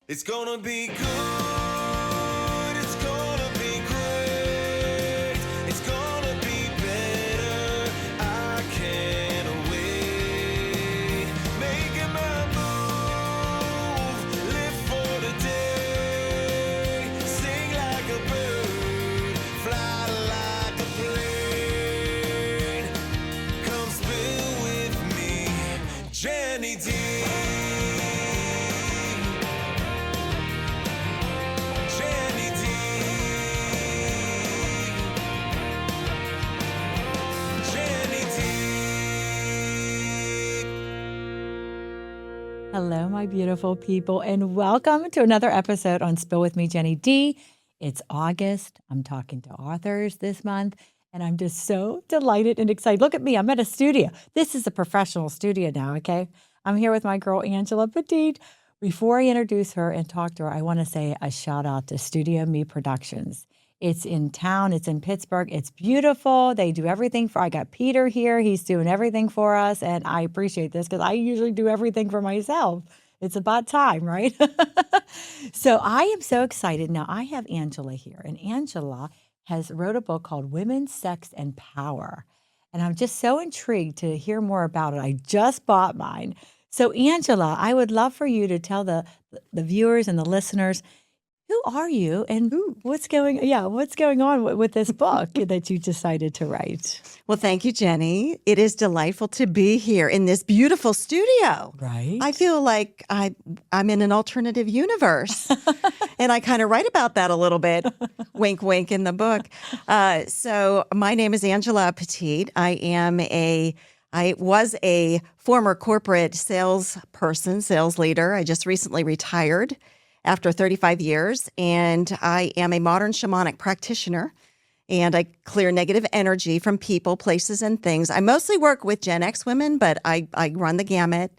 It's gonna be good, it's gonna be great, it's gonna be better, I can't wait. Making my move, live for the day, sing like a bird, fly like a plane. Come spill with me, Jenny D. Hello, my beautiful people, and welcome to another episode on Spill With Me, Jenny D. It's August. I'm talking to authors this month, and I'm just so delighted and excited. Look at me. I'm at a studio. This is a professional studio now, okay? I'm here with my girl, Angela Patete. Before I introduce her and talk to her, I want to say a shout out to StudioMe Productions. It's in town. It's in Pittsburgh. It's beautiful. They do everything I got Peter here. He's doing everything for us, and I appreciate this because I usually do everything for myself. It's about time, right? So I am so excited. Now, I have Angela here, and Angela has wrote a book called Women, Sex, and Power, and I'm just so intrigued to hear more about it. I just bought mine. So, Angela, I would love for you to tell the viewers and the listeners, who are you and what's going on with this book that you decided to write? Well, thank you, Jenny. It is delightful to be here in this beautiful studio. Right. I feel like I'm in an alternative universe. And I kind of write about that a little bit, wink, wink, in the book. So my name is Angela Patete. I was a former corporate salesperson, sales leader. I just recently retired after 35 years, and I am a modern shamanic practitioner, and I clear negative energy from people, places, and things. I mostly work with Gen X women, but I run the gamut.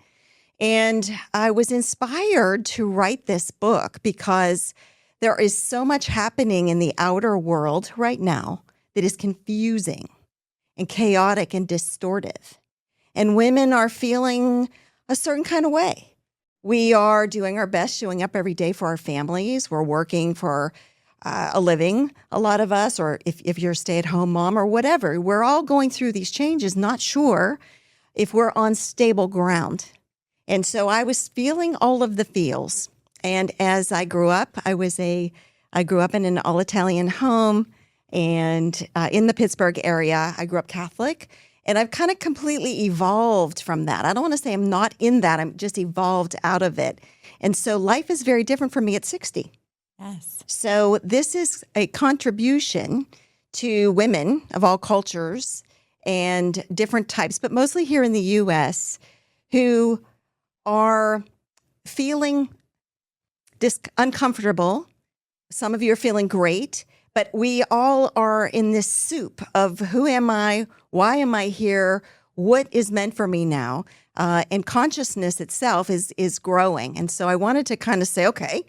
And I was inspired to write this book because there is so much happening in the outer world right now that is confusing and chaotic and distortive. And women are feeling a certain kind of way. We are doing our best, showing up every day for our families. We're working for a living, a lot of us, or if you're a stay-at-home mom or whatever. We're all going through these changes, not sure if we're on stable ground. And so I was feeling all of the feels. And as I grew up, I grew up in an all-Italian home, and in the Pittsburgh area. I grew up Catholic. And I've kind of completely evolved from that. I don't want to say I'm not in that. I'm just evolved out of it. And so life is very different for me at 60. Yes. So this is a contribution to women of all cultures and different types, but mostly here in the U.S., who are feeling uncomfortable. Some of you are feeling great. But we all are in this soup of who am I, why am I here, what is meant for me now, and consciousness itself is growing. And so I wanted to kind of say, okay,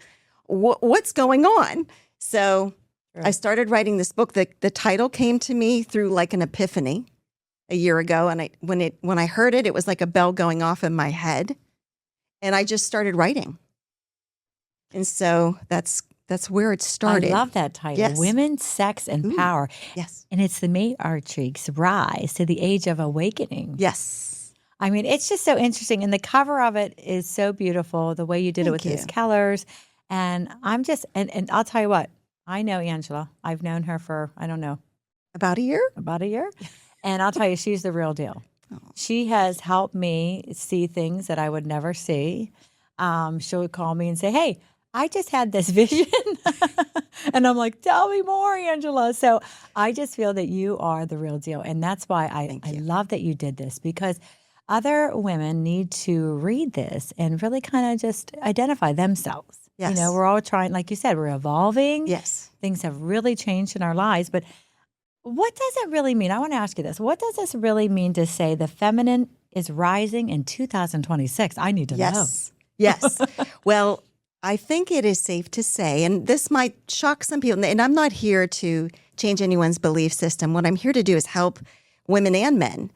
what's going on? So Sure. I started writing this book. The title came to me through like an epiphany a year ago, and when I heard it, it was like a bell going off in my head, and I just started writing. And so that's where it started. I love that title, Yes. Women, Sex, and Power. Yes. And it's the Matriarch's rise to the age of awakening. Yes. I mean, it's just so interesting. And the cover of it is so beautiful, the way you did it with Thank those you. colors. And I'm just, and I'll tell you what, I know Angela. I've known her for, I don't know, About a year? about a year. And I'll tell you, she's the real deal. Oh. She has helped me see things that I would never see. She would call me and say, hey, I just had this vision. And I'm like, tell me more, Angela. So I just feel that you are the real deal. And that's why I love that you did this, because other women need to read this and really kind of just identify themselves. Yes. You know, we're all trying, like you said, we're evolving. Yes. Things have really changed in our lives. But what does it really mean? I want to ask you this. What does this really mean to say the feminine is rising in 2026? I need to know. Yes. Yes. Well, I think it is safe to say, and this might shock some people, and I'm not here to change anyone's belief system. What I'm here to do is help women and men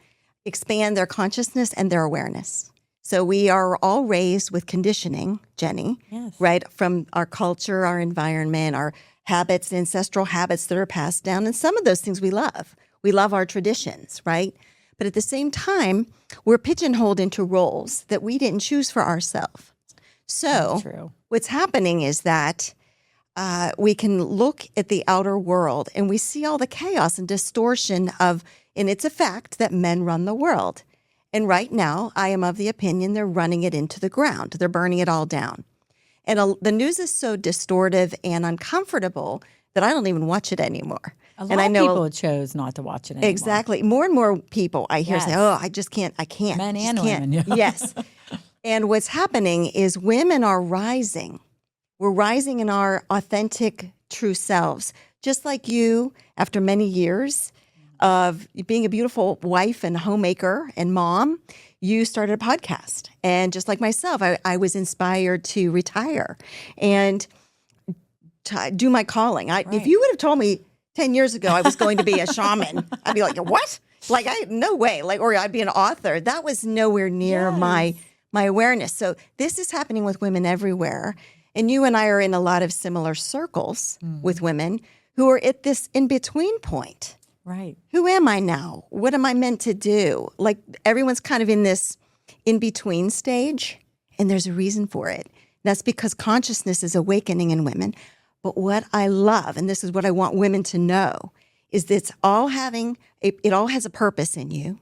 expand their consciousness and their awareness. So we are all raised with conditioning, Jenny, Yes. right? From our culture, our environment, our habits, ancestral habits that are passed down. And some of those things we love. We love our traditions, right? But at the same time, we're pigeonholed into roles that we didn't choose for ourselves. So True. what's happening is that we can look at the outer world and we see all the chaos and distortion of, and it's a fact that men run the world. And right now, I am of the opinion they're running it into the ground. They're burning it all down. And the news is so distortive and uncomfortable that I don't even watch it anymore. A lot And I of know people chose not to watch it anymore. exactly. More and more people I hear say, Yes. "Oh, I just can't. I can't." Men just and can't. women, yeah. Yes. And what's happening is women are rising. We're rising in our authentic, true selves. Just like you, after many years of being a beautiful wife and homemaker and mom, you started a podcast. And just like myself, I was inspired to retire and to do my calling. If you would have told me 10 years ago I was going to be a shaman, I'd be like, what? Like, no way. Like, or I'd be an author. That was nowhere near my awareness. So this is happening with women everywhere. And you and I are in a lot of similar circles with women who are at this in-between point. Right. Who am I now? What am I meant to do? Like, everyone's kind of in this in-between stage, and there's a reason for it. That's because consciousness is awakening in women. But what I love, and this is what I want women to know, is that it all has a purpose in you.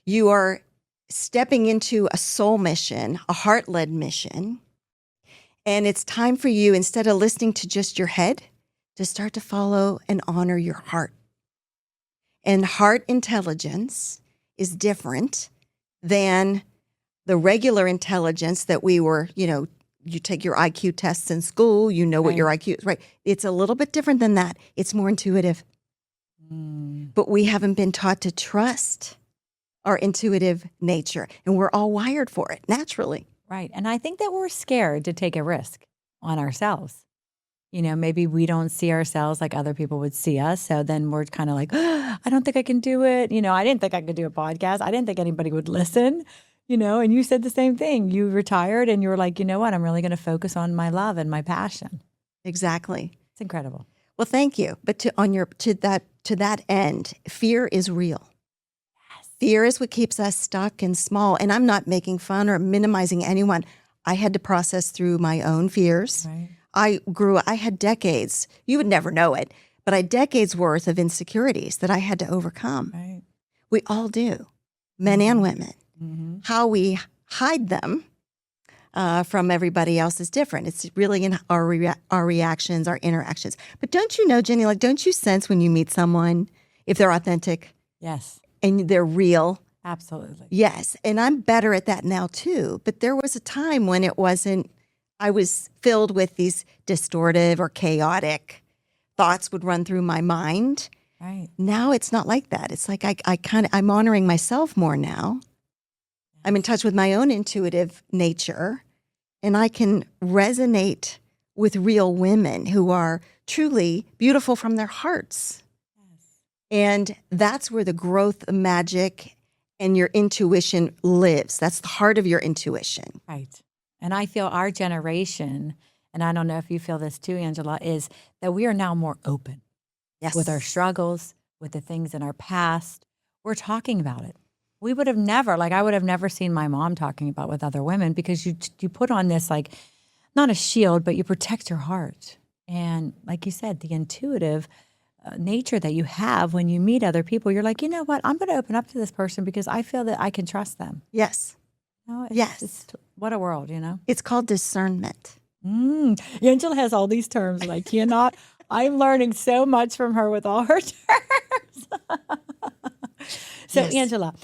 You are stepping into a soul mission, a heart-led mission. And it's time for you, instead of listening to just your head, to start to follow and honor your heart. And heart intelligence is different than the regular intelligence that we were, you take your IQ tests in school, you know what your IQ is, right? It's a little bit different than that. It's more intuitive. But we haven't been taught to trust our intuitive nature, and we're all wired for it naturally. Right. And I think that we're scared to take a risk on ourselves. Maybe we don't see ourselves like other people would see us. So then we're kind of like, I don't think I can do it. I didn't think I could do a podcast. I didn't think anybody would listen, and you said the same thing. You retired and you were like, you know what? I'm really going to focus on my love and my passion. Exactly. It's incredible. Well, thank you. But to that end, fear is real. Yes. Fear is what keeps us stuck and small. And I'm not making fun or minimizing anyone. I had to process through my own fears. Right. I had decades, you would never know it, but I had decades worth of insecurities that I had to overcome. Right. We all do, men and women. How we hide them from everybody else is different. It's really in our reactions, our interactions. But don't you know, Jenny, don't you sense when you meet someone, if they're authentic? Yes. And they're real? Absolutely. Yes. And I'm better at that now too. But there was a time when it wasn't. I was filled with these distortive or chaotic thoughts would run through my mind. Right. Now it's not like that. It's like I'm honoring myself more now. I'm in touch with my own intuitive nature, and I can resonate with real women who are truly beautiful from their hearts. Yes. And that's where the growth magic and your intuition lives. That's the heart of your intuition. Right. And I feel our generation, and I don't know if you feel this too, Angela, is that we are now more open with our struggles, with the things in our past. We're talking about it. We would have never, I would have never seen my mom talking about with other women because you put on this, not a shield, but you protect your heart. And like you said, the intuitive nature that you have when you meet other people, you're like, you know what, I'm going to open up to this person because I feel that I can trust them. Yes. It's what a world, It's called discernment. Angela has all these terms, and I cannot. I'm learning so much from her with all her terms. So, Yes. Angela,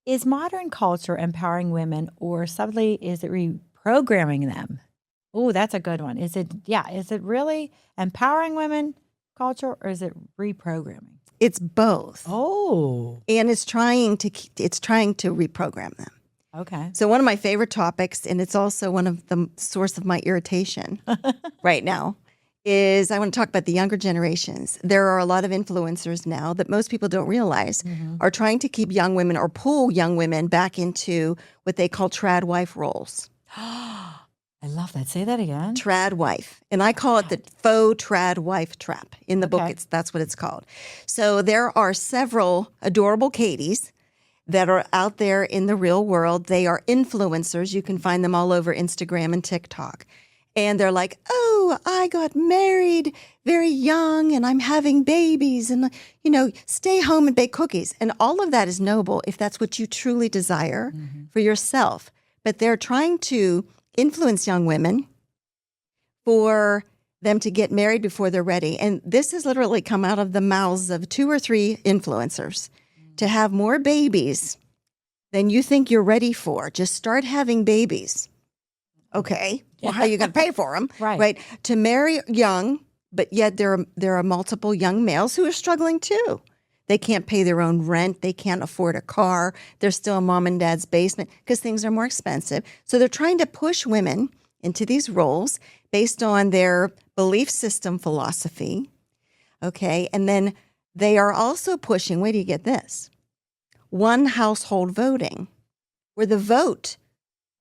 is modern culture empowering women, or subtly is it reprogramming them? Oh, that's a good one. Is it really empowering women culture, or is it reprogramming? It's both. Oh, And it's trying to reprogram them. okay. So one of my favorite topics, and it's also one of the source of my irritation right now, is I want to talk about the younger generations. There are a lot of influencers now that most people don't realize are trying to keep young women or pull young women back into what they call trad wife roles. I love that. Say that again. Trad wife. And I call it the faux trad wife trap. In the book, Okay. that's what it's called. So there are several adorable Katies that are out there in the real world. They are influencers. You can find them all over Instagram and TikTok. And they're like, oh, I got married very young and I'm having babies and, stay home and bake cookies. And all of that is noble if that's what you truly desire for yourself. But they're trying to influence young women for them to get married before they're ready. And this has literally come out of the mouths of 2 or 3 influencers to have more babies than you think you're ready for. Just start having babies. Okay. Well, how are you going to pay for them? Right. To marry young, but yet there are multiple young males who are struggling too. They can't pay their own rent. They can't afford a car. They're still in mom and dad's basement because things are more expensive. So they're trying to push women into these roles based on their belief system philosophy. Okay. And then they are also pushing, wait till you get this, one household voting, where the vote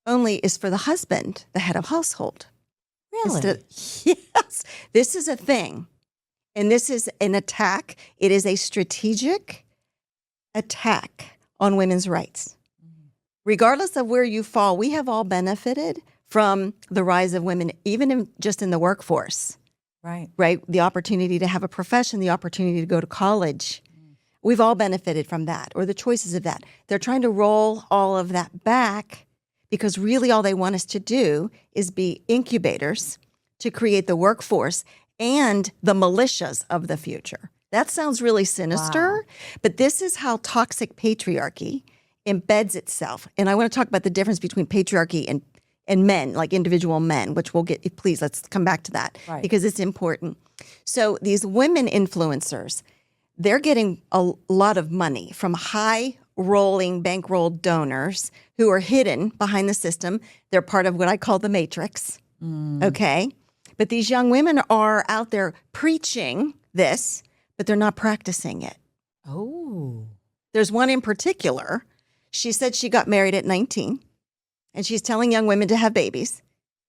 only is for the husband, the head of household. Really? Yes. This is a thing. And this is an attack. It is a strategic attack on women's rights. Regardless of where you fall, we have all benefited from the rise of women, even just in the workforce, Right. right? The opportunity to have a profession, the opportunity to go to college. We've all benefited from that, or the choices of that. They're trying to roll all of that back because really all they want us to do is be incubators to create the workforce and the militias of the future. That sounds really sinister, but this is how toxic patriarchy embeds itself. And I want to talk about the difference between patriarchy and men, like individual men, which we'll get, please, let's come back to that because it's important. So these women influencers, they're getting a lot of money from high rolling bankroll donors who are hidden behind the system. They're part of what I call the matrix. Okay. But these young women are out there preaching this, but they're not practicing it. Oh. There's one in particular. She said she got married at 19, and she's telling young women to have babies,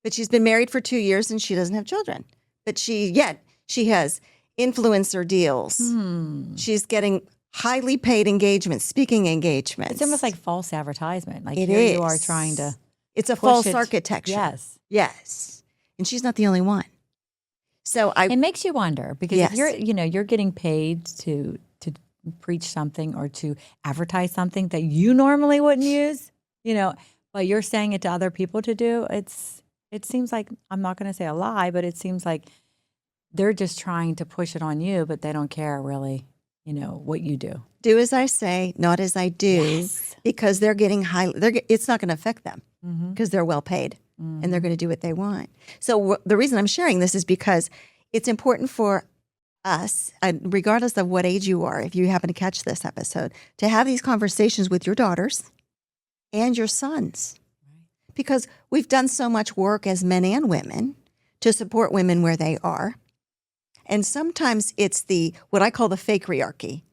but she's been married for 2 years and she doesn't have children. But she has influencer deals. She's getting highly paid engagements, speaking engagements. It's almost like false advertisement. Like It here is. you are trying to It's a push false it. architecture. Yes. Yes. And she's not the only one. So It makes you wonder because Yes. if you're getting paid to preach something or to advertise something that you normally wouldn't use, but you're saying it to other people to do, it seems like, I'm not going to say a lie, but it seems like they're just trying to push it on you, but they don't care really, what you do. do as I say, not as I do, Yes. because they're getting it's not going to affect them Mm-hmm. because they're well paid and they're going to do what they want. So the reason I'm sharing this is because it's important for us, regardless of what age you are, if you happen to catch this episode, to have these conversations with your daughters and your sons. Because we've done so much work as men and women to support women where they are. And sometimes it's what I call the fake-riarchy.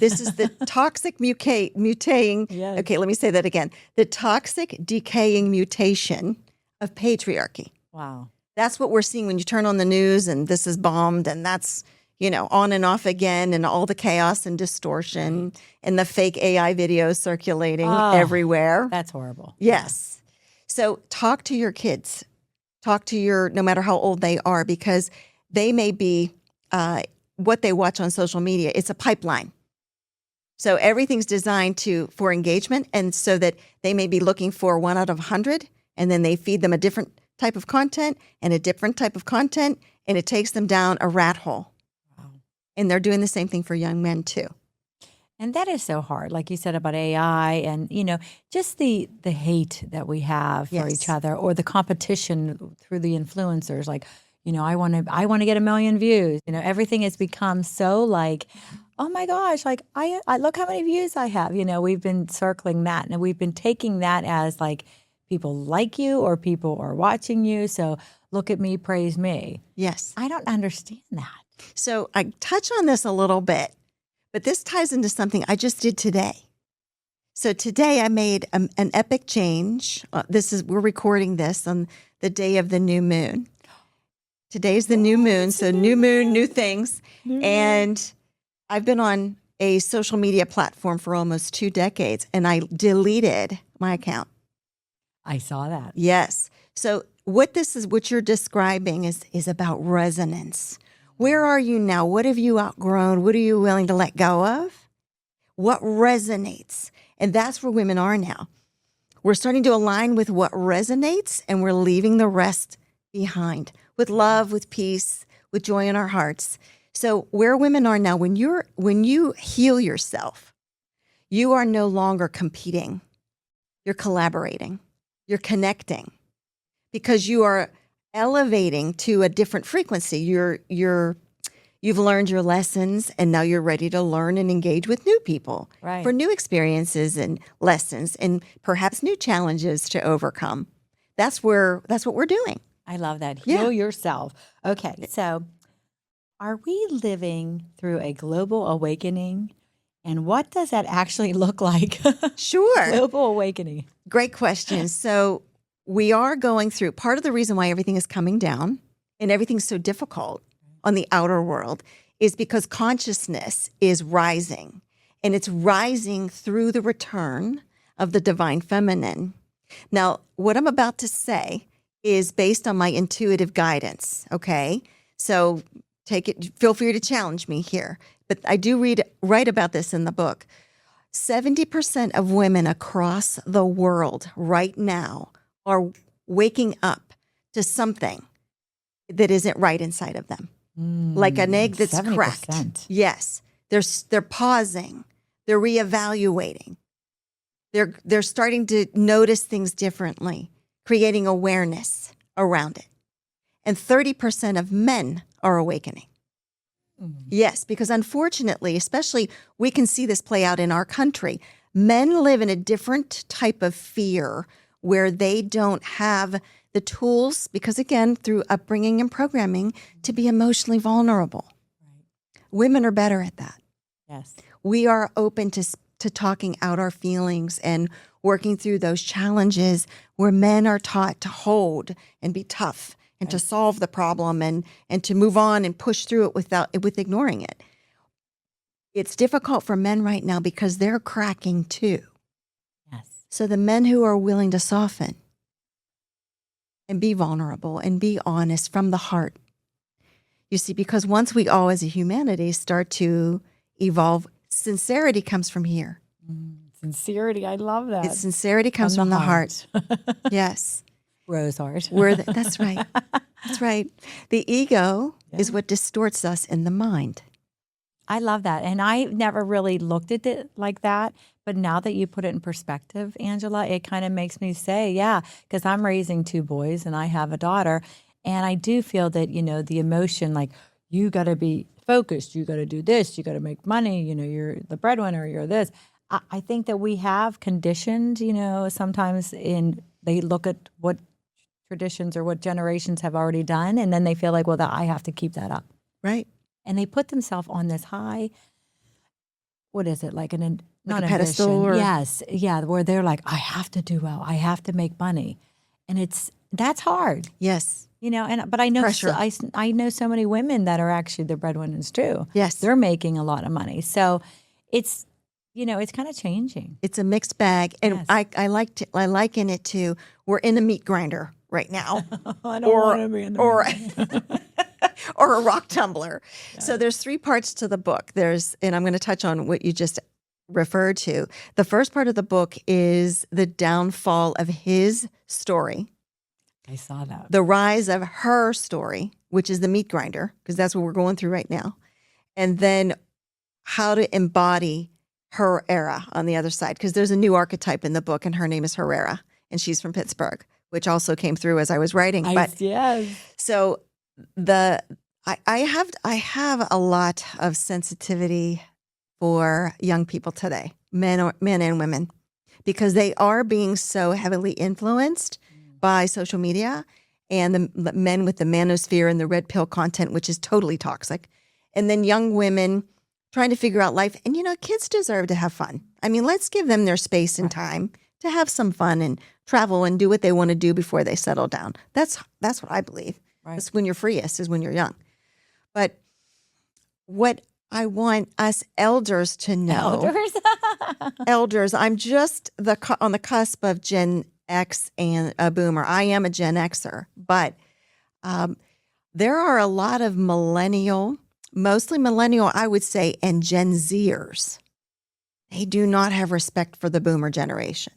This is the toxic mutating. Yes. Okay, let me say that again. The toxic decaying mutation of patriarchy. Wow. That's what we're seeing when you turn on the news and this is bombed and that's, on and off again and all the chaos and distortion and the fake AI videos circulating everywhere. That's horrible. Yes. So talk to your kids. Talk to no matter how old they are, because they may be what they watch on social media. It's a pipeline. So everything's designed for engagement, and so that they may be looking for 1 out of 100, and then they feed them a different type of content and a different type of content, and it takes them down a rat hole. Wow. And they're doing the same thing for young men too. And that is so hard, like you said about AI and, just the hate that we have for Yes. each other, or the competition through the influencers. Like, I want to get 1 million views. Everything has become so like, oh my gosh, like I look how many views I have. We've been circling that, and we've been taking that as like people like you or people are watching you. So look at me, praise me. Yes. I don't understand that. So I touch on this a little bit, but this ties into something I just did today. So today I made an epic change. We're recording this on the day of the new moon. Today's the new moon, so new moon, new things. And I've been on a social media platform for almost 2 decades, and I deleted my account. I saw that. Yes. So what you're describing is about resonance. Where are you now? What have you outgrown? What are you willing to let go of? What resonates? And that's where women are now. We're starting to align with what resonates, and we're leaving the rest behind with love, with peace, with joy in our hearts. So where women are now, when you heal yourself, you are no longer competing. You're collaborating. You're connecting because you are elevating to a different frequency. You've learned your lessons, and now you're ready to learn and engage with new people for new experiences and lessons and perhaps new challenges to overcome. That's what we're doing. I love that. Heal yourself. Okay, so are we living through a global awakening? And what does that actually look like? Sure. Global awakening. Great question. So we are going through, part of the reason why everything is coming down and everything's so difficult on the outer world is because consciousness is rising. And it's rising through the return of the divine feminine. Now, what I'm about to say is based on my intuitive guidance, okay? So feel free to challenge me here. But I do write about this in the book. 70% of women across the world right now are waking up to something that isn't right inside of them. Like an egg that's 70%. cracked. Yes. They're pausing. They're reevaluating. They're starting to notice things differently, creating awareness around it. And 30% of men are awakening. Yes, because unfortunately, especially we can see this play out in our country. Men live in a different type of fear where they don't have the tools, because again, through upbringing and programming, to be emotionally vulnerable. Right. Women are better at that. Yes. We are open to talking out our feelings and working through those challenges where men are taught to hold and be tough and to solve the problem and to move on and push through it with ignoring it. It's difficult for men right now because they're cracking too. Yes. So the men who are willing to soften and be vulnerable and be honest from the heart. You see, because once we all as a humanity start to evolve, sincerity comes from here. Sincerity, I love that. Sincerity comes from the heart. Yes. Rose heart. That's right. That's right. The ego is what distorts us in the mind. I love that. And I never really looked at it like that. But now that you put it in perspective, Angela, it kind of makes me say, yeah, because I'm raising 2 boys and I have a daughter. And I do feel that, the emotion, like, you got to be focused. You got to do this. You got to make money. You're the breadwinner. You're this. I think that we have conditioned, sometimes they look at what traditions or what generations have already done. And then they feel like, well, I have to keep that up. Right. And they put themselves on this high, what is it, like not a pedestal? Yes, yeah, where they're like, I have to do well, I have to make money, and that's hard. Yes, but I know pressure. I know so many women that are actually the breadwinners too. Yes, they're making a lot of money, so it's it's kind of changing. It's a mixed bag, and yes. I liken it to we're in a meat grinder right now. I don't want to be in the or a rock tumbler. Yeah. So there's 3 parts to the book. And I'm going to touch on what you just referred to. The first part of the book is the downfall of his story. I saw that. The rise of her story, which is the meat grinder, because that's what we're going through right now. And then how to embody her era on the other side, because there's a new archetype in the book, and her name is Herrera, and she's from Pittsburgh, which also came through as I was writing. Yes. So I have a lot of sensitivity for young people today, men and women, because they are being so heavily influenced by social media, and the men with the manosphere and the red pill content, which is totally toxic. And then young women trying to figure out life. And, kids deserve to have fun. I mean, let's give them their space and time to have some fun and travel and do what they want to do before they settle down. That's what I believe. Right. That's when you're freest, is when you're young. But what I want us elders to know, elders, I'm just on the cusp of Gen X and a boomer. I am a Gen Xer, but there are a lot of mostly millennial, I would say, and Gen Zers. They do not have respect for the boomer generation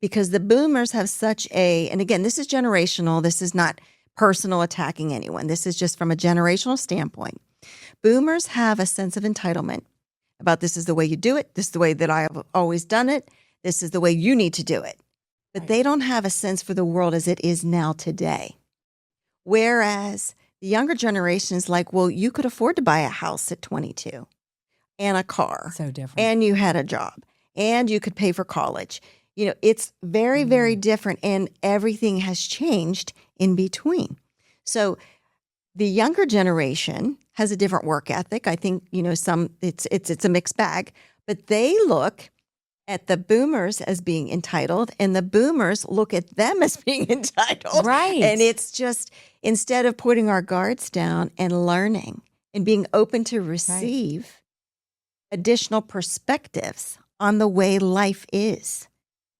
because the boomers have and again, this is generational. This is not personal attacking anyone. This is just from a generational standpoint. Boomers have a sense of entitlement about this is the way you do it. This is the way that I have always done it. This is the way you need to do it. But they don't have a sense for the world as it is now today. Whereas the younger generation is like, well, you could afford to buy a house at 22 and a car. So different. And you had a job and you could pay for college. It's very, very different, and everything has changed in between. So the younger generation has a different work ethic. I think, it's a mixed bag, but they look at the boomers as being entitled, and the boomers look at them as being entitled. Right. And it's just, instead of putting our guards down and learning and being open to receive additional perspectives on the way life is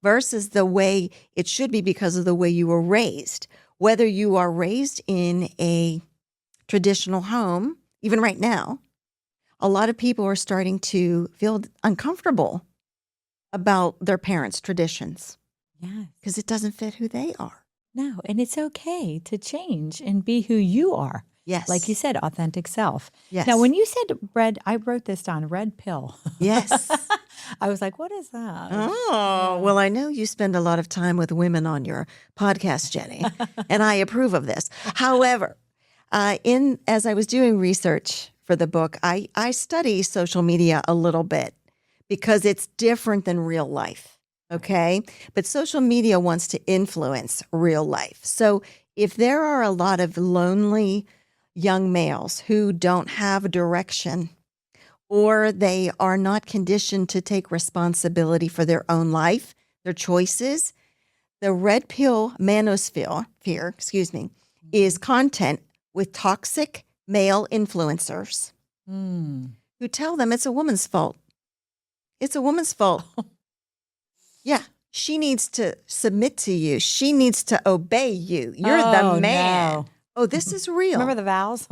versus the way it should be because of the way you were raised. Whether you are raised in a traditional home, even right now, a lot of people are starting to feel uncomfortable about their parents' traditions. Yeah. Because it doesn't fit who they are. No, and it's okay to change and be who you are. Yes. Like you said, authentic self. Yes. Now, when you said red, I wrote this down, red pill. Yes. I was like, what is that? Oh, well, I know you spend a lot of time with women on your podcast, Jenny, and I approve of this. However, as I was doing research for the book, I study social media a little bit because it's different than real life, okay? But social media wants to influence real life. So if there are a lot of lonely young males who don't have direction, or they are not conditioned to take responsibility for their own life, their choices, the red pill manosphere, is content with toxic male influencers who tell them it's a woman's fault. It's a woman's fault. Yeah, she needs to submit to you. She needs to obey you. You're the man. No. Oh, this is real. Remember the vows?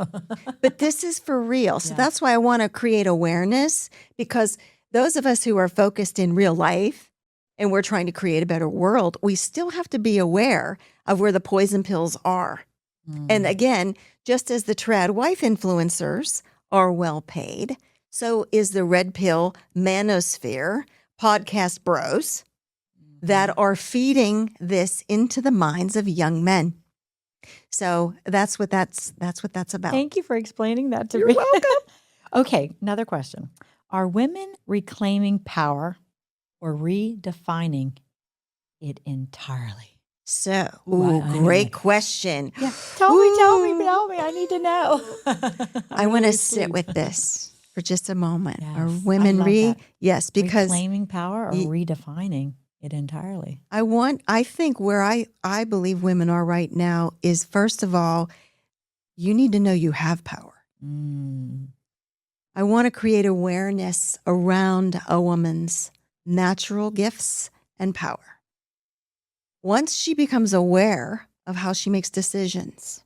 But this is for real. So that's why I want to create awareness, because those of us who are focused in real life and we're trying to create a better world, we still have to be aware of where the poison pills are. And again, just as the trad wife influencers are well paid, so is the red pill manosphere podcast bros that are feeding this into the minds of young men. So that's what that's about. Thank you for explaining that to You're me. welcome. Okay, another question. Are women reclaiming power or redefining it entirely? So, need- great question. Yeah. Tell me. I need to know. I want to sit with this for just a moment. Yes, Are I women love that. Yes, because Reclaiming power or redefining it entirely? I think where I believe women are right now is, first of all, you need to know you have power. I want to create awareness around a woman's natural gifts and power. Once she becomes aware of how she makes decisions,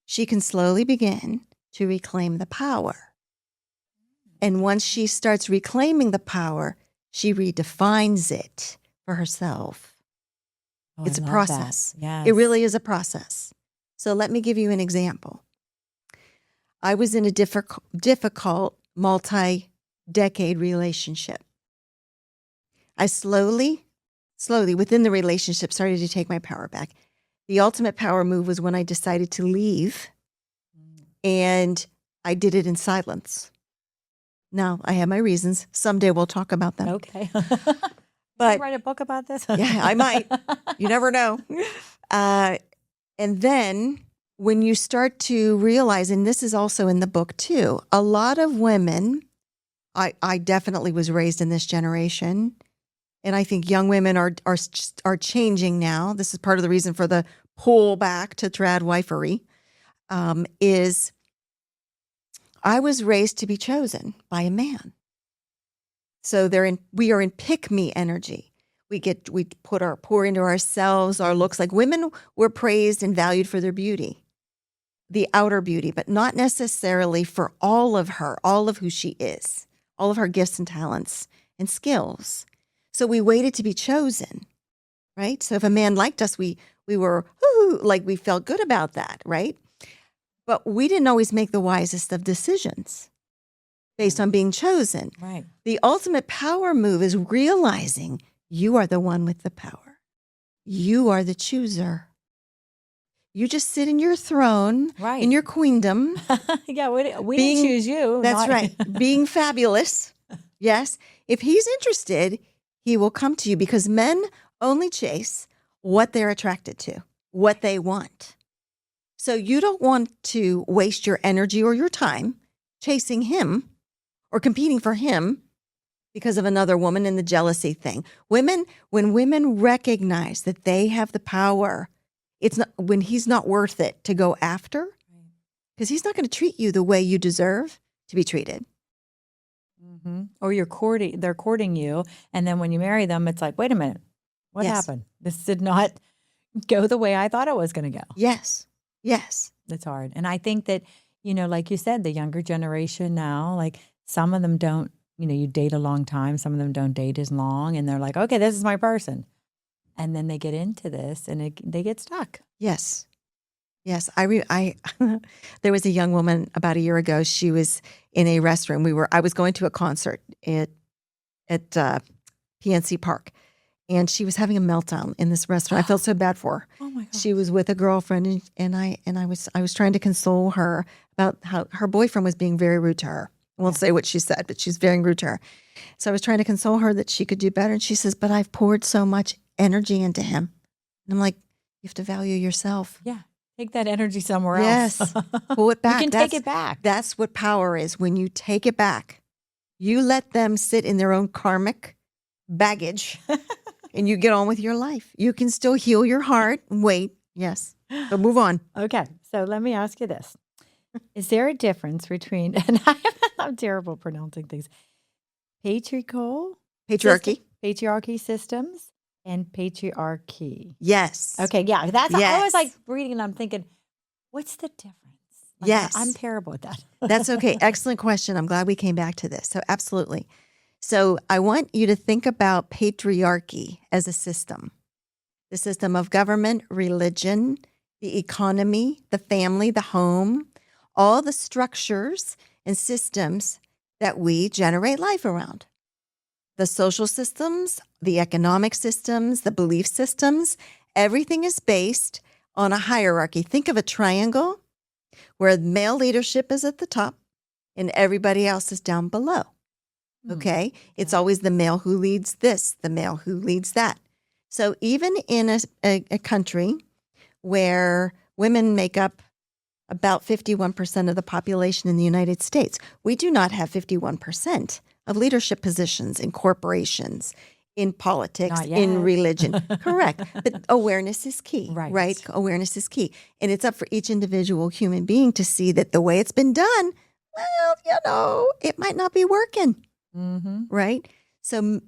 she can slowly begin to reclaim the power. And once she starts reclaiming the power, she redefines it for herself. Oh, It's I a love process. that. Yes. It really is a process. So let me give you an example. I was in a difficult multi-decade relationship. I slowly within the relationship started to take my power back. The ultimate power move was when I decided to leave, and I did it in silence. Now, I have my reasons. Someday we'll talk about them. Okay. But write a book about this? yeah, I might. You never know. And then when you start to realize, and this is also in the book too, a lot of women, I definitely was raised in this generation, and I think young women are changing now. This is part of the reason for the pull back to trad wifery, is I was raised to be chosen by a man. So we are in pick me energy. We pour into ourselves, our looks. Like women were praised and valued for their beauty, the outer beauty, but not necessarily for all of who she is, all of her gifts and talents and skills. So we waited to be chosen, right? So if a man liked us, we were, like we felt good about that, right? But we didn't always make the wisest of decisions based on being chosen. Right. The ultimate power move is realizing you are the one with the power. You are the chooser. You just sit in your throne, Right. in your queendom. Yeah, we didn't choose you. That's right. Being fabulous. Yes. If he's interested, he will come to you, because men only chase what they're attracted to, what they want. So you don't want to waste your energy or your time chasing him or competing for him because of another woman in the jealousy thing. When women recognize that they have the power, it's not when he's not worth it to go after, because he's not going to treat you the way you deserve to be treated. Mm-hmm. Or they're courting you, and then when you marry them, it's like, wait a minute, what Yes. happened? This did not go the way I thought it was going to go. Yes. Yes. It's hard. And I think that, like you said, the younger generation now, like some of them don't, you date a long time. Some of them don't date as long. And they're like, okay, this is my person. And then they get into this and they get stuck. Yes. Yes. There was a young woman about a year ago. She was in a restroom. I was going to a concert at PNC Park. And she was having a meltdown in this restaurant. I felt so bad for her. Oh my God. She was with a girlfriend, and I was trying to console her about how her boyfriend was being very rude to her. I won't say what she said, but she's very rude to her. So I was trying to console her that she could do better. And she says, "But I've poured so much energy into him." And I'm like, you have to value yourself. Yeah. Take that energy somewhere Yes. else. Pull it back. You can take it back. That's what power is. When you take it back, you let them sit in their own karmic baggage. And you get on with your life. You can still heal your heart. Wait, yes. So move on. Okay. So let me ask you this. Is there a difference between, and I'm terrible at pronouncing things, patriarchy systems and patriarchy? Yes. Okay. Yeah. I Yes. was like reading and I'm thinking, what's the difference? Like, Yes. I'm terrible at that. That's okay. Excellent question. I'm glad we came back to this. So absolutely. So I want you to think about patriarchy as a system. The system of government, religion, the economy, the family, the home, all the structures and systems that we generate life around. The social systems, the economic systems, the belief systems, everything is based on a hierarchy. Think of a triangle where male leadership is at the top and everybody else is down below. Okay? It's always the male who leads this, the male who leads that. So even in a country where women make up about 51% of the population in the United States, we do not have 51% of leadership positions in corporations, in politics, Not yet. in religion. Correct. But awareness is key, Right. Awareness is key. And it's up for each individual human being to see that the way it's been done, well, it might not be working. Mm-hmm. Right? So,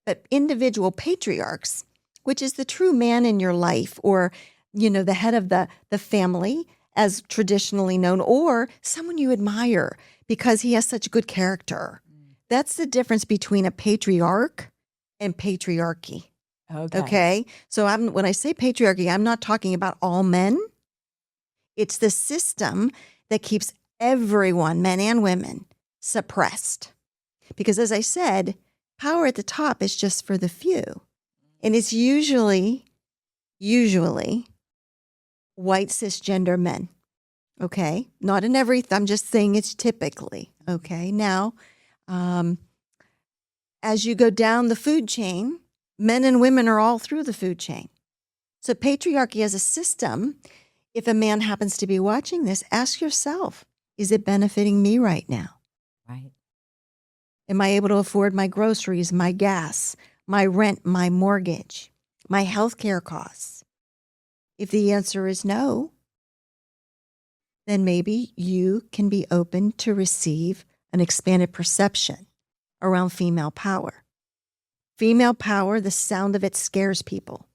but individual patriarchs, which is the true man in your life, or, the head of the family as traditionally known, or someone you admire because he has such good character. That's the difference between a patriarch and patriarchy. Okay? So when I say patriarchy, I'm not talking about all men. It's the system that keeps everyone, men and women, suppressed. Because as I said, power at the top is just for the few. And it's usually white cisgender men. Okay? Not in I'm just saying it's typically. Okay? Now, as you go down the food chain, men and women are all through the food chain. So patriarchy as a system If a man happens to be watching this, ask yourself, is it benefiting me right now? Right. Am I able to afford my groceries, my gas, my rent, my mortgage, my healthcare costs? If the answer is no, then maybe you can be open to receive an expanded perception around female power. Female power, the sound of it scares people.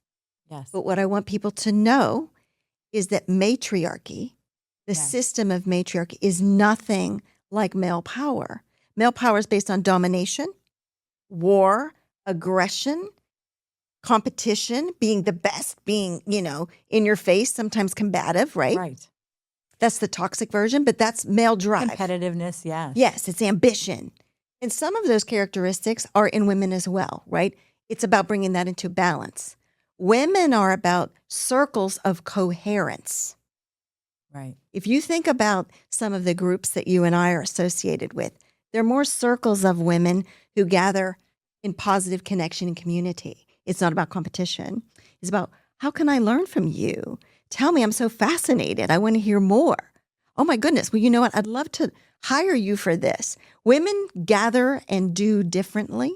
Yes. But what I want people to know is that matriarchy, the system of matriarchy, is nothing like male power. Male power is based on domination, war, aggression, competition, being the best, being, in your face, sometimes combative, right? Right. That's the toxic version, but that's male drive. Competitiveness, yes. Yes, it's ambition. And some of those characteristics are in women as well, right? It's about bringing that into balance. Women are about circles of coherence. Right. If you think about some of the groups that you and I are associated with, they're more circles of women who gather in positive connection and community. It's not about competition. It's about, how can I learn from you? Tell me, I'm so fascinated. I want to hear more. Oh my goodness. Well, you know what? I'd love to hire you for this. Women gather and do differently,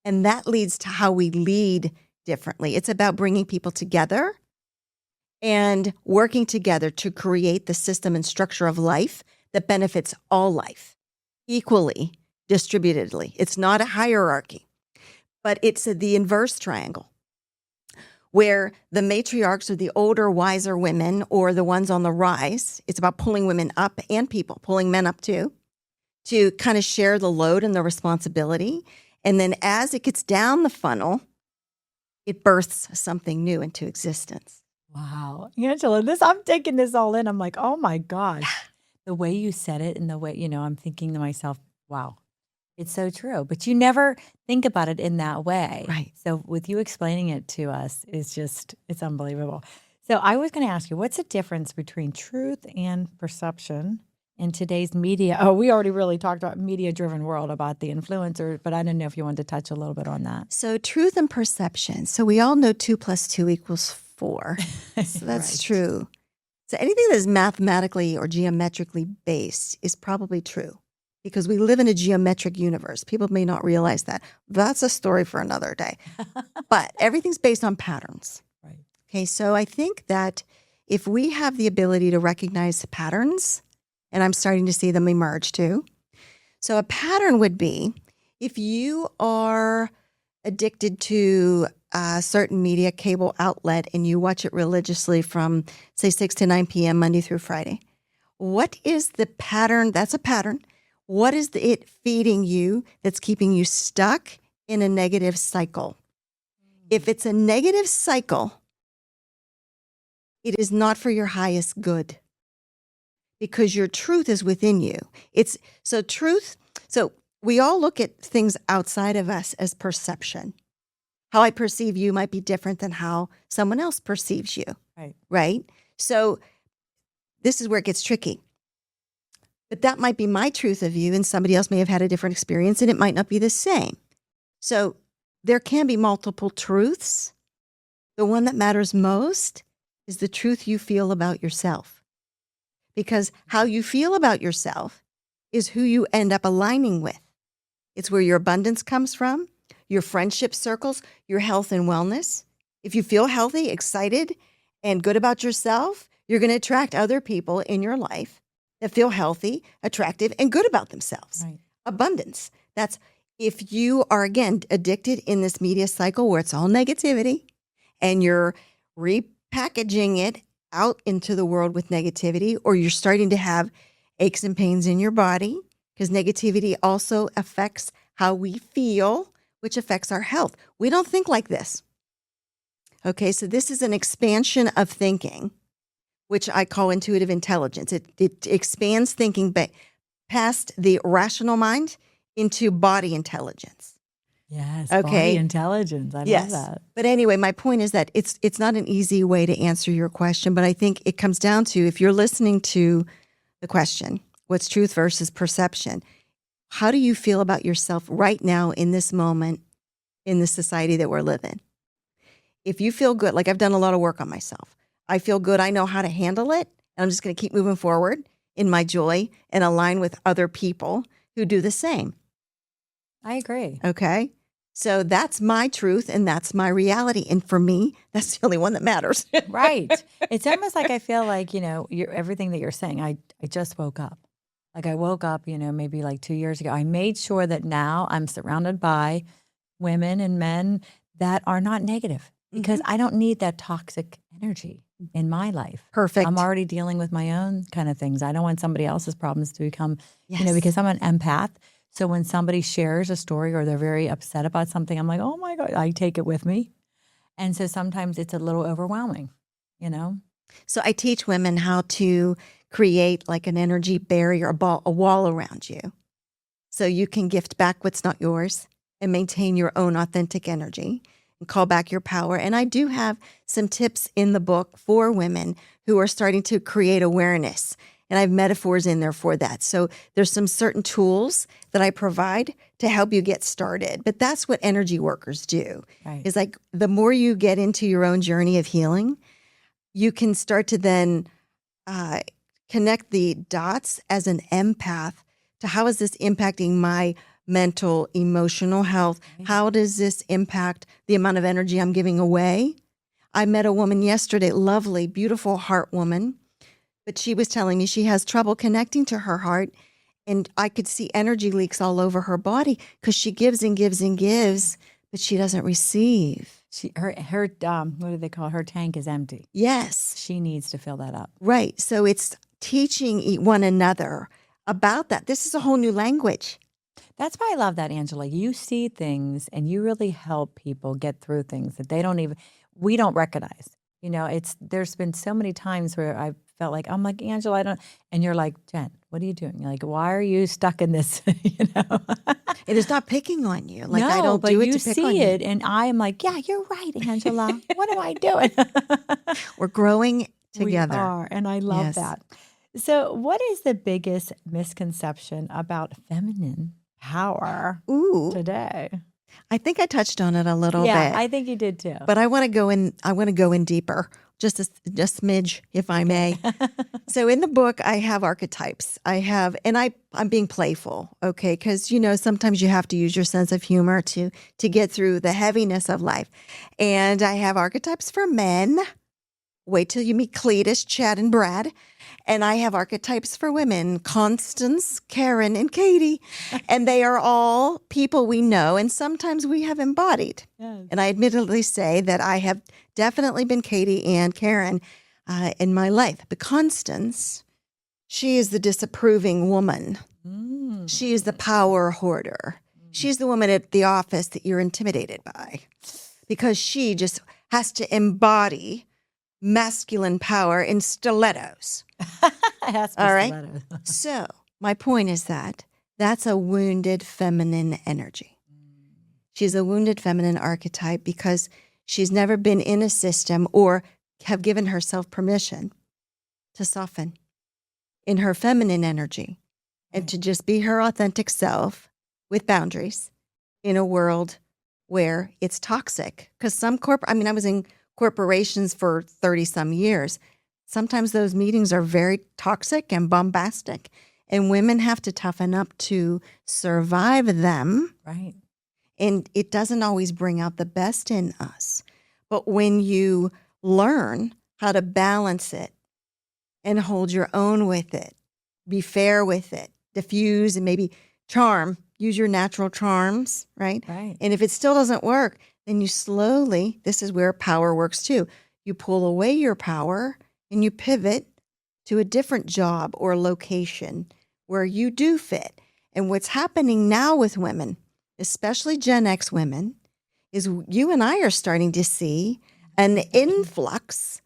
and that leads to how we lead differently. It's about bringing people together and working together to create the system and structure of life that benefits all life equally, distributedly. It's not a hierarchy, but it's the inverse triangle where the matriarchs are the older, wiser women or the ones on the rise. It's about pulling women up and people, pulling men up too, to kind of share the load and the responsibility. And then as it gets down the funnel, it births something new into existence. Wow. Angela, I'm taking this all in. I'm like, oh my gosh. The way you said it and the way, I'm thinking to myself, wow, it's so true. But you never think about it in that way. Right. So with you explaining it to us, it's unbelievable. So I was going to ask you, what's the difference between truth and perception in today's media? Oh, we already really talked about media-driven world, about the influencers, but I didn't know if you wanted to touch a little bit on that. So truth and perception. So we all know 2 + 2 = 4. So that's Right. true. So anything that is mathematically or geometrically based is probably true because we live in a geometric universe. People may not realize that. That's a story for another day. But everything's based on patterns. Right. Okay, so I think that if we have the ability to recognize patterns, and I'm starting to see them emerge too. So a pattern would be if you are addicted to a certain media cable outlet and you watch it religiously from, say, 6 to 9 p.m. Monday through Friday. What is the pattern? That's a pattern. What is it feeding you that's keeping you stuck in a negative cycle? If it's a negative cycle, it is not for your highest good because your truth is within you. So we all look at things outside of us as perception. How I perceive you might be different than how someone else perceives you. Right? So this is where it gets tricky. But that might be my truth of you, and somebody else may have had a different experience, and it might not be the same. So there can be multiple truths. The one that matters most is the truth you feel about yourself. Because how you feel about yourself is who you end up aligning with. It's where your abundance comes from, your friendship circles, your health and wellness. If you feel healthy, excited, and good about yourself, you're going to attract other people in your life that feel healthy, attractive, and good about themselves. Right. Abundance. That's if you are, again, addicted in this media cycle where it's all negativity and you're repackaging it out into the world with negativity, or you're starting to have aches and pains in your body because negativity also affects how we feel, which affects our health. We don't think like this. Okay, so this is an expansion of thinking, which I call intuitive intelligence. It expands thinking past the rational mind into body intelligence. Yes. Okay. Body intelligence. I love that. But anyway, my point is that it's not an easy way to answer your question, but I think it comes down to, if you're listening to the question, what's truth versus perception? How do you feel about yourself right now in this moment in the society that we're living? If you feel good, like I've done a lot of work on myself, I feel good. I know how to handle it. And I'm just going to keep moving forward in my joy and align with other people who do the same. I agree. Okay. So that's my truth and that's my reality. And for me, that's the only one that matters. Right. It's almost like I feel like, everything that you're saying, I just woke up. Like I woke up, maybe like 2 years ago. I made sure that now I'm surrounded by women and men that are not negative because I don't need that toxic energy in my life. Perfect. I'm already dealing with my own kind of things. I don't want somebody else's problems to become, Yes. because I'm an empath. So when somebody shares a story or they're very upset about something, I'm like, oh my God, I take it with me. And so sometimes it's a little overwhelming, So I teach women how to create like an energy barrier, a wall around you. So you can gift back what's not yours and maintain your own authentic energy and call back your power. And I do have some tips in the book for women who are starting to create awareness. And I have metaphors in there for that. So there's some certain tools that I provide to help you get started. But that's what energy workers do. Right. Is like the more you get into your own journey of healing, you can start to then connect the dots as an empath to how is this impacting my mental, emotional health? Right. How does this impact the amount of energy I'm giving away? I met a woman yesterday, lovely, beautiful heart woman, but she was telling me she has trouble connecting to her heart. And I could see energy leaks all over her body because she gives and gives and gives, but she doesn't receive. Her what do they call it? Her tank is empty. Yes. She needs to fill that up. Right. So it's teaching one another about that. This is a whole new language. That's why I love that, Angela. You see things and you really help people get through things that we don't recognize. There's been so many times where I felt like, I'm like, Angela, I don't, and you're like, Jen, what are you doing? You're like, why are you stuck in this? It is not picking on you. Like no, I don't but do it you to pick on see you. it, and I am like, yeah, you're right, Angela. What am I doing? We're growing together. We are, and I love Yes. that. So, what is the biggest misconception about feminine power Ooh, today? I think I touched on it a little bit. I think you did too. But I want to go in. I want to go in deeper, just a smidge, if I may. So in the book, I have archetypes. And I'm being playful, okay? Because sometimes you have to use your sense of humor to get through the heaviness of life. And I have archetypes for men. Wait till you meet Cletus, Chad, and Brad. And I have archetypes for women, Constance, Karen, and Katie. And they are all people we know, and sometimes we have embodied. Yes. And I admittedly say that I have definitely been Katie and Karen in my life. But Constance, she is the disapproving woman. She is the power hoarder. She's the woman at the office that you're intimidated by because she just has to embody masculine power in stilettos. All right. So my point is that that's a wounded feminine energy. She's a wounded feminine archetype because she's never been in a system or have given herself permission to soften in her feminine energy and to just be her authentic self with boundaries in a world where it's toxic. Because I was in corporations for 30 some years. Sometimes those meetings are very toxic and bombastic, and women have to toughen up to survive them. Right. And it doesn't always bring out the best in us. But when you learn how to balance it and hold your own with it, be fair with it, diffuse and maybe charm, use your natural charms, right? Right. And if it still doesn't work, then you slowly, this is where power works too. You pull away your power and you pivot to a different job or location where you do fit. And what's happening now with women, especially Gen X women, is you and I are starting to see an influx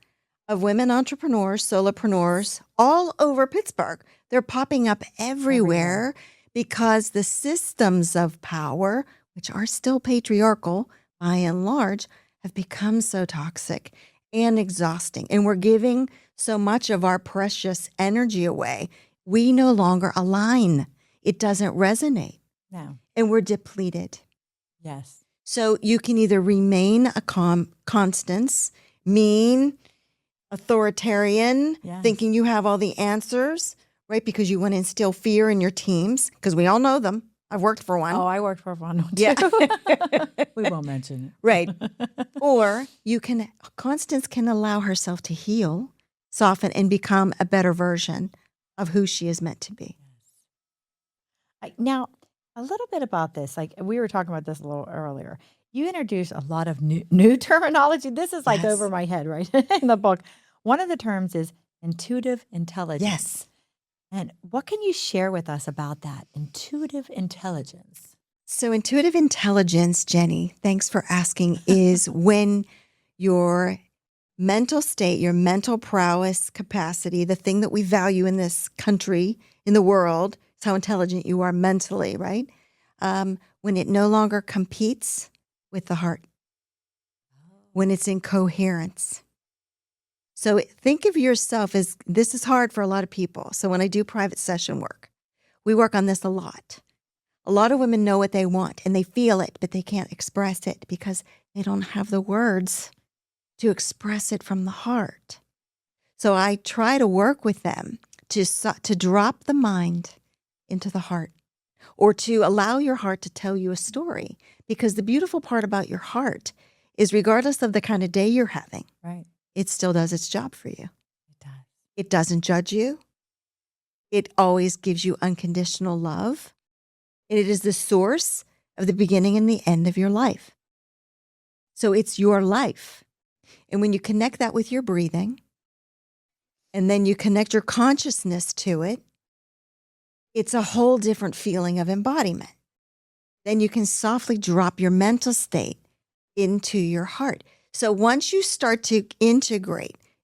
of women entrepreneurs, solopreneurs all over Pittsburgh. They're popping up everywhere because the systems of power, which are still patriarchal by and large, have become so toxic and exhausting. And we're giving so much of our precious energy away. We no longer align. It doesn't resonate. No. And we're depleted. Yes. So you can either remain a Constance, mean, authoritarian, Yes. thinking you have all the answers, right? Because you want to instill fear in your teams, because we all know them. I've worked for one. Oh, I worked for one too. Yeah. We won't mention Right. Or Constance can allow herself to heal, soften, and become a better version of who she is meant to be. Now, a little bit about this. Like we were talking about this a little earlier. You introduced a lot of new terminology. This is like Yes. over my head, right? In the book. One of the terms is intuitive intelligence. Yes. And what can you share with us about that? Intuitive intelligence. So intuitive intelligence, Jenny, thanks for asking, is when your mental state, your mental prowess capacity, the thing that we value in this country, in the world, is how intelligent you are mentally, right? When it no longer competes with the heart, when it's in coherence. So think of yourself as, this is hard for a lot of people. So when I do private session work, we work on this a lot. A lot of women know what they want and they feel it, but they can't express it because they don't have the words to express it from the heart. So I try to work with them to drop the mind into the heart, or to allow your heart to tell you a story. Because the beautiful part about your heart is, regardless of the kind of day you're having, Right. it still does its job for you. It does. It doesn't judge you. It always gives you unconditional love. And it is the source of the beginning and the end of your life. So it's your life. And when you connect that with your breathing, and then you connect your consciousness to it, it's a whole different feeling of embodiment. Then you can softly drop your mental state into your heart. So once you start to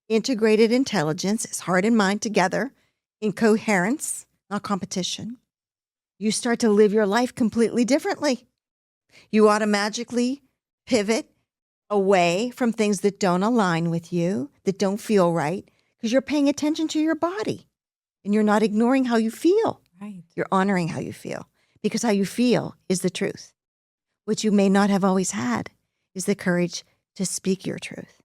integrated intelligence is heart and mind together in coherence, not competition, you start to live your life completely differently. You automatically pivot away from things that don't align with you, that don't feel right, because you're paying attention to your body and you're not ignoring how you feel. Right. You're honoring how you feel, because how you feel is the truth. What you may not have always had is the courage to speak your truth.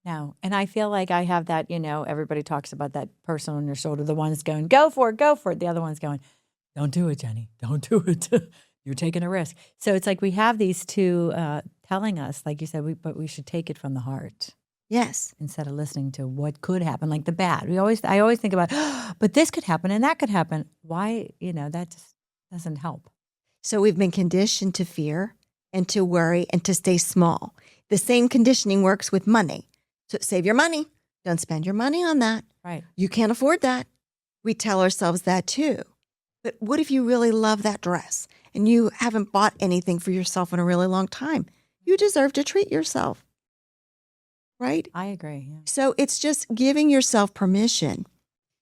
No. And I feel like I have that, everybody talks about that person on your shoulder. The one's going, go for it, go for it. The other one's going, don't do it, Jenny. Don't do it. You're taking a risk. So it's like we have these two telling us, like you said, but we should take it from the heart. Yes. Instead of listening to what could happen, like the bad. I always think about, but this could happen and that could happen. Why, that just doesn't help. So we've been conditioned to fear and to worry and to stay small. The same conditioning works with money. So save your money. Don't spend your money on that. Right. You can't afford that. We tell ourselves that too. But what if you really love that dress and you haven't bought anything for yourself in a really long time? You deserve to treat yourself. Right? I agree. Yeah. So it's just giving yourself permission.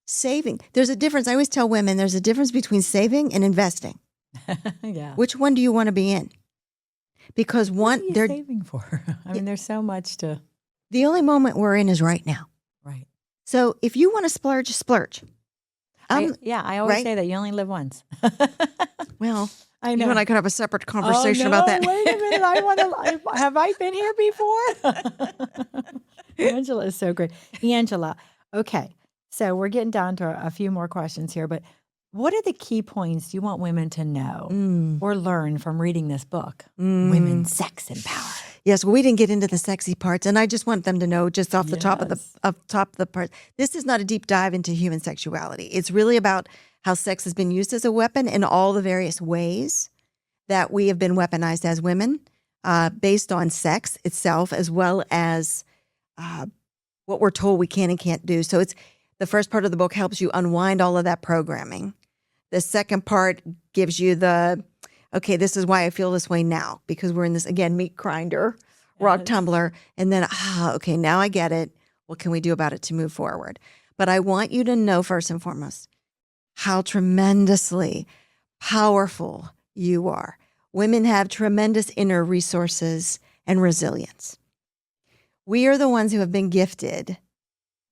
Saving. There's a difference. I always tell women there's a difference between saving and investing. Yeah. Which one do you want to be in? Because What are you they're saving for? I mean, there's so much to. the only moment we're in is right now. Right. So if you want to splurge, splurge. I always right? say that you only live once. Well, I you know. and I could have a separate conversation about that. Wait a minute. I want to. Have I been here before? Angela is so great. Angela, okay. So we're getting down to a few more questions here, but what are the key points you want women to know or learn from reading this book? Women, sex, and power. Yes, well, we didn't get into the sexy parts, and I just want them to know, just off the top of the part, this is not a deep dive into human sexuality. It's really about how sex has been used as a weapon in all the various ways that we have been weaponized as women, based on sex itself, as well as what we're told we can and can't do. So it's the first part of the book helps you unwind all of that programming. The second part gives you okay, this is why I feel this way now, because we're in this, again, meat grinder, rock tumbler. And then, okay, now I get it. What can we do about it to move forward? But I want you to know, first and foremost, how tremendously powerful you are. Women have tremendous inner resources and resilience. We are the ones who have been gifted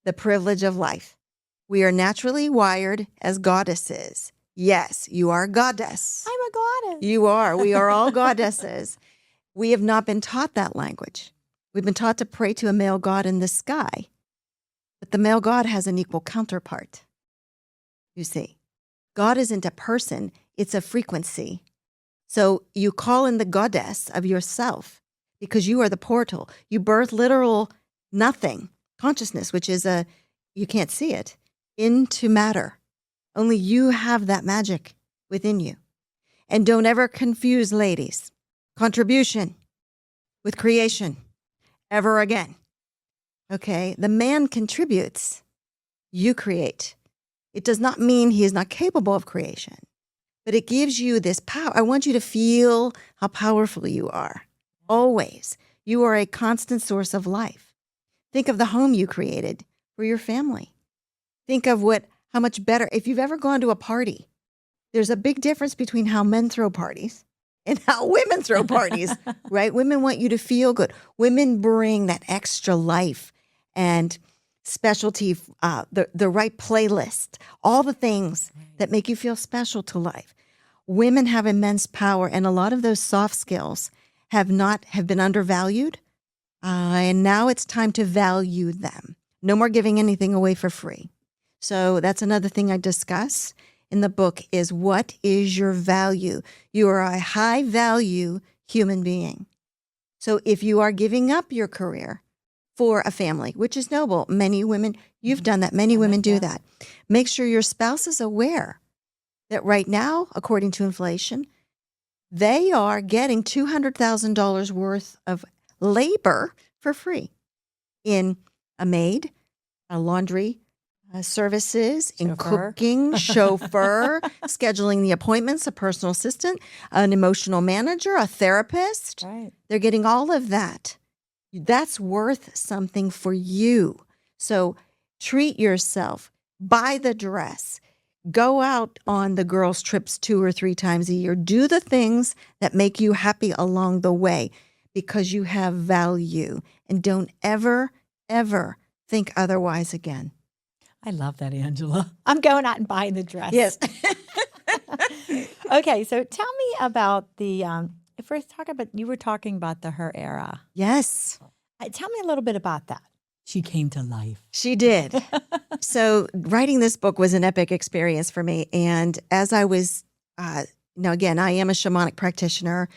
the privilege of life. We are naturally wired as goddesses. Yes, you are a goddess. I'm a goddess. You are. We are all goddesses. We have not been taught that language. We've been taught to pray to a male god in the sky. But the male God has an equal counterpart. You see, God isn't a person, it's a frequency. So you call in the goddess of yourself because you are the portal. You birth literal nothing, consciousness, which is you can't see it, into matter. Only you have that magic within you. And don't ever confuse, ladies, contribution with creation ever again. Okay? The man contributes. You create. It does not mean he is not capable of creation, but it gives you this power. I want you to feel how powerful you are. Always. You are a constant source of life. Think of the home you created for your family. Think of how much better, if you've ever gone to a party, there's a big difference between how men throw parties and how women throw parties, right? Women want you to feel good. Women bring that extra life and specialty, the right playlist, all the things that make you feel special to life. Women have immense power, and a lot of those soft skills have been undervalued, and now it's time to value them. No more giving anything away for free. So that's another thing I discuss in the book is what is your value? You are a high value human being. So if you are giving up your career for a family, which is noble, many women, you've done that, many women do that. Make sure your spouse is aware that right now, according to inflation, they are getting $200,000 worth of labor for free in a maid, a laundry services, in cooking, chauffeur, scheduling the appointments, a personal assistant, an emotional manager, a therapist. Right. They're getting all of that. That's worth something for you. So treat yourself, buy the dress, go out on the girls' trips 2 or 3 times a year. Do the things that make you happy along the way because you have value. And don't ever, ever think otherwise again. I love that, Angela. I'm going out and buying the dress. Yes. Okay, so tell me about if we're talking about, you were talking about the her era. Yes. Tell me a little bit about that. She came to life. She did. So writing this book was an epic experience for me. And as I was, now again, I am a shamanic practitioner,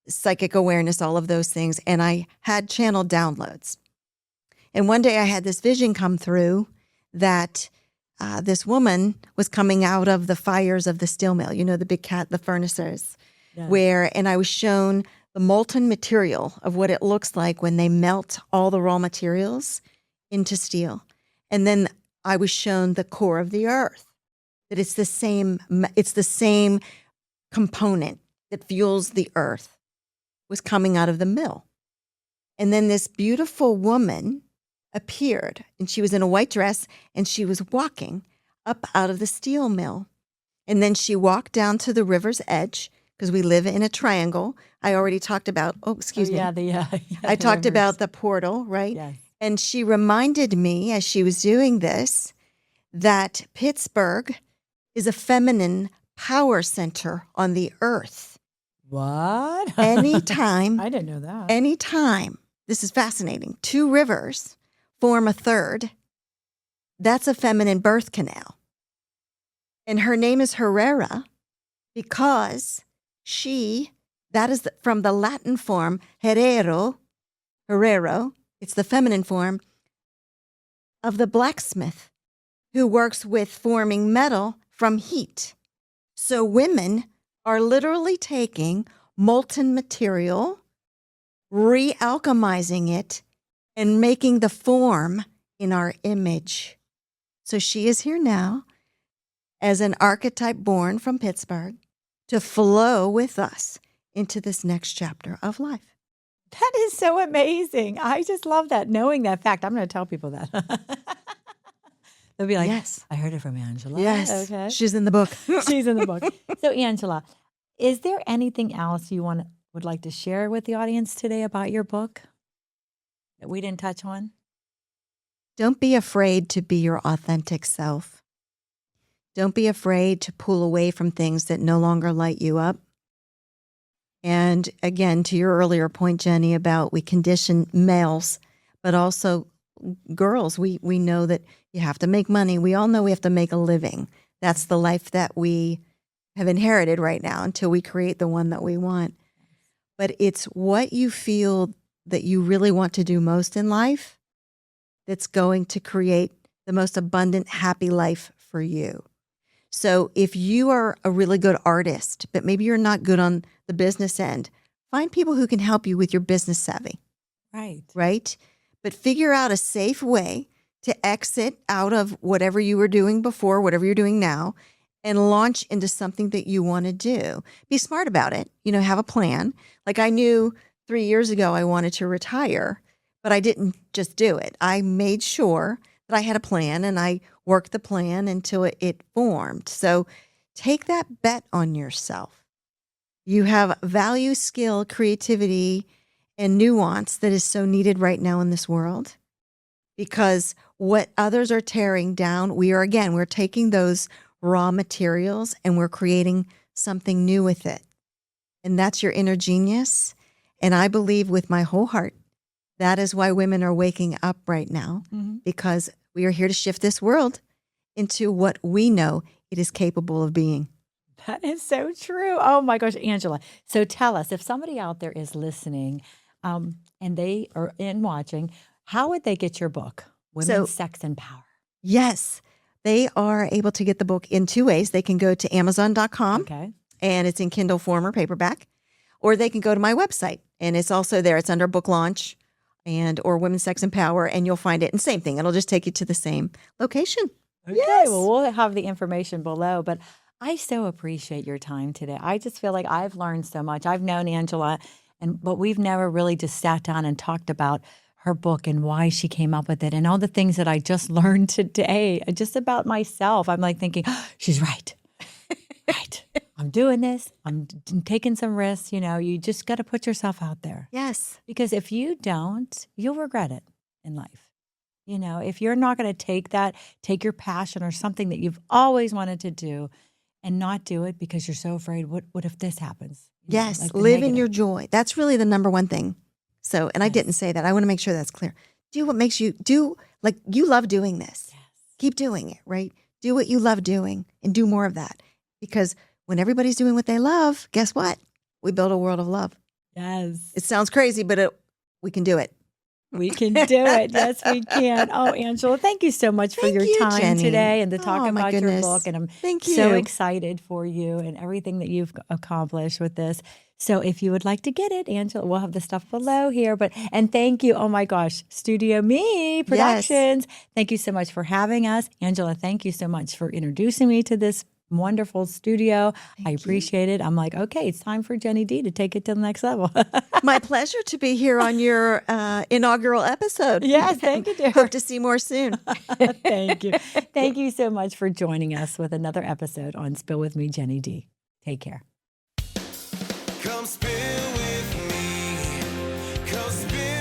psychic awareness, all of those things. And I had channeled downloads. And one day I had this vision come through that this woman was coming out of the fires of the steel mill, the big the furnaces, and I was shown the molten material of what it looks like when they melt all the raw materials into steel. And then I was shown the core of the earth, that it's the same component that fuels the earth was coming out of the mill. And then this beautiful woman appeared, and she was in a white dress, and she was walking up out of the steel mill. And then she walked down to the river's edge, because we live in a triangle. I already talked about, I talked about the portal, right? Yes. And she reminded me as she was doing this that Pittsburgh is a feminine power center on the earth. What? Anytime. I didn't know that. Anytime. This is fascinating. 2 rivers form a third. That's a feminine birth canal. And her name is Herrera because that is from the Latin form herrero, it's the feminine form of the blacksmith who works with forming metal from heat. So women are literally taking molten material, re-alchemizing it, and making the form in our image. So she is here now as an archetype born from Pittsburgh to flow with us into this next chapter of life. That is so amazing. I just love that, knowing that fact. I'm going to tell people that. They'll be like, yes, I heard it from Angela. Yes, okay. She's in the book. She's in the book. So, Angela, is there anything else you would like to share with the audience today about your book that we didn't touch on? Don't be afraid to be your authentic self. Don't be afraid to pull away from things that no longer light you up. And again, to your earlier point, Jenny, about we condition males, but also girls, we know that you have to make money. We all know we have to make a living. That's the life that we have inherited right now until we create the one that we want. But it's what you feel that you really want to do most in life that's going to create the most abundant, happy life for you. So if you are a really good artist, but maybe you're not good on the business end, find people who can help you with your business savvy. Right? But figure out a safe way to exit out of whatever you were doing before, whatever you're doing now, and launch into something that you want to do. Be smart about it. Have a plan. Like I knew 3 years ago I wanted to retire, but I didn't just do it. I made sure that I had a plan and I worked the plan until it formed. So take that bet on yourself. You have value, skill, creativity, and nuance that is so needed right now in this world, because what others are tearing down, we're taking those raw materials and we're creating something new with it. And that's your inner genius. And I believe with my whole heart, that is why women are waking up right now, because we are here to shift this world into what we know it is capable of being. That is so true. Oh my gosh, Angela. So tell us, if somebody out there is listening and they are watching, how would they get your book, Women, Sex, and Power? Yes, they are able to get the book in 2 ways. They can go to Amazon.com, and it's in Kindle form or paperback, or they can go to my website, and it's also there. It's under book launch or Women, Sex, and Power, and you'll find it. And same thing. It'll just take you to the same location. Okay, well, we'll have the information below, but I so appreciate your time today. I just feel like I've learned so much. I've known Angela, but we've never really just sat down and talked about her book and why she came up with it and all the things that I just learned today, just about myself. I'm like thinking, oh, she's right. Right. I'm doing this. I'm taking some risks. You just got to put yourself out there. Yes. Because if you don't, you'll regret it in life. If you're not going to take your passion or something that you've always wanted to do and not do it because you're so afraid, what if this happens? Yes, like live in your joy. That's really the number one thing. So, and I didn't say that. I want to make sure that's clear. Do what makes you like you love doing this. Yes. Keep doing it, right? Do what you love doing and do more of that. Because when everybody's doing what they love, guess what? We build a world of love. Yes. It sounds crazy, but we can do it. We can do it. Yes, we can. Oh, Angela, thank you so much for your time Jenny. Today and to talk about your goodness. book. And I'm Thank so you. excited for you and everything that you've accomplished with this. So if you would like to get it, Angela, we'll have the stuff below here. And thank you. Oh my gosh, StudioMe Productions. Yes. Thank you so much for having us. Angela, thank you so much for introducing me to this wonderful studio. I appreciate it. I'm like, okay, it's time for Jenny D to take it to the next level. My pleasure to be here on your inaugural episode. Yes, thank you, dear. Hope to see more soon. Thank you. Thank you so much for joining us with another episode on Spill With Me, Jenny D. Take care. Come spill with me. Come spill